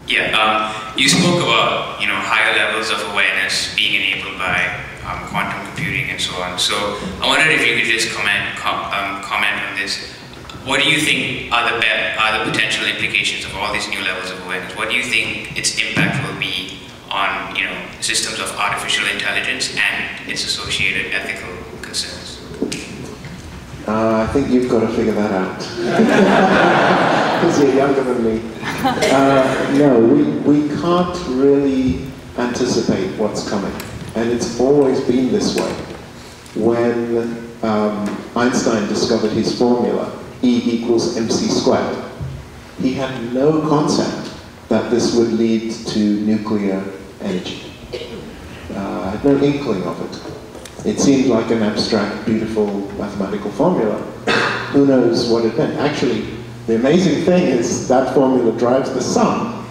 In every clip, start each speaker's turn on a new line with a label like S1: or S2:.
S1: You spoke about higher levels of awareness being enabled by quantum computing and so on. So I wondered if you could just comment on this. What do you think are the potential implications of all these new levels of awareness? What do you think its impact will be on systems of artificial intelligence and its associated ethical concerns?
S2: I think you've got to figure that out. Because you're younger than me. No, we can't really anticipate what's coming. And it's always been this way. When Einstein discovered his formula, E equals mc squared, he had no concept that this would lead to nuclear energy. Had no inkling of it. It seemed like an abstract, beautiful mathematical formula. Who knows what it meant? Actually, the amazing thing is that formula drives the sun.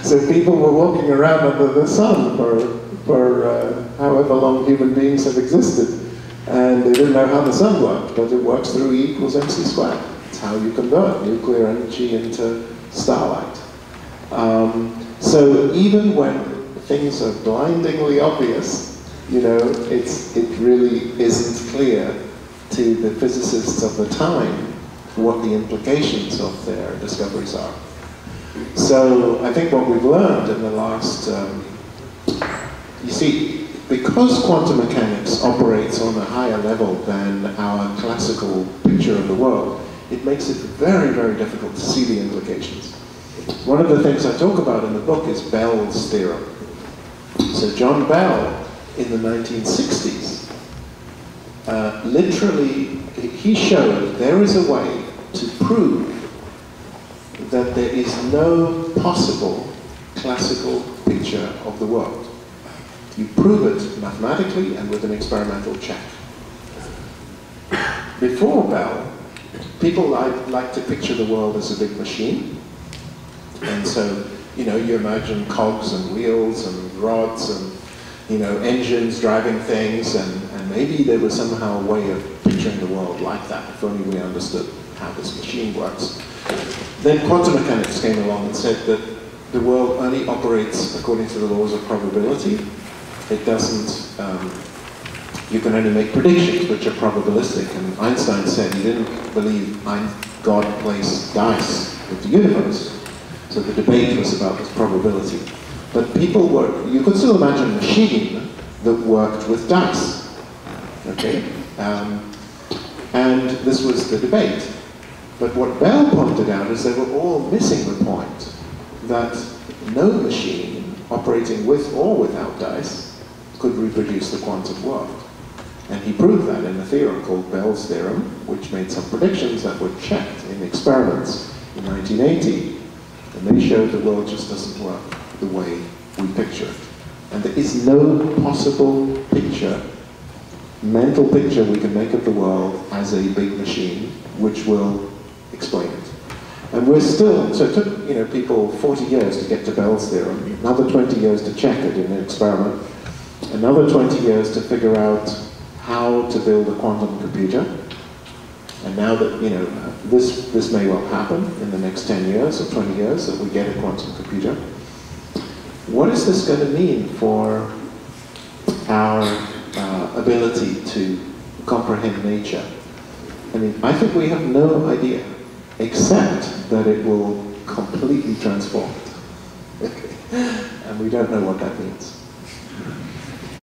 S2: So people were walking around under the sun for however long human beings have existed. And they didn't know how the sun worked, but it works through E equals mc squared. It's how you convert nuclear energy into starlight. So even when things are blindingly obvious, it really isn't clear to the physicists of the time what the implications of their discoveries are. So I think what we've learned in the last, you see, because quantum mechanics operates on a higher level than our classical picture of the world, it makes it very, very difficult to see the implications. One of the things I talk about in the book is Bell's theorem. So John Bell, in the 1960s, literally, he showed there is a way to prove that there is no possible classical picture of the world. You prove it mathematically and with an experimental check. Before Bell, people like to picture the world as a big machine. And so, you imagine cogs and wheels and rods and engines driving things, and maybe there was somehow a way of picturing the world like that, if only we understood how this machine works. Then quantum mechanics came along and said that the world only operates according to the laws of probability. It doesn't, you can only make predictions which are probabilistic, and Einstein said he didn't believe God plays dice with the universe. So the debate was about this probability. But people you could still imagine a machine that worked with dice, okay? And this was the debate. But what Bell pointed out is they were all missing the point that no machine operating with or without dice could reproduce the quantum world. And he proved that in a theorem called Bell's theorem, which made some predictions that were checked in experiments in 1980. And they showed the world just doesn't work the way we picture it. And there is no possible picture, mental picture we can make of the world as a big machine which will explain it. And we're still, so it took people 40 years to get to Bell's theorem, another 20 years to check it in an experiment, another 20 years to figure out how to build a quantum computer. And now that, this may well happen in the next 10 years or 20 years that we get a quantum computer. What is this going to mean for our ability to comprehend nature? I mean, I think we have no idea, except that it will completely transform it. Okay. And we don't know what that means.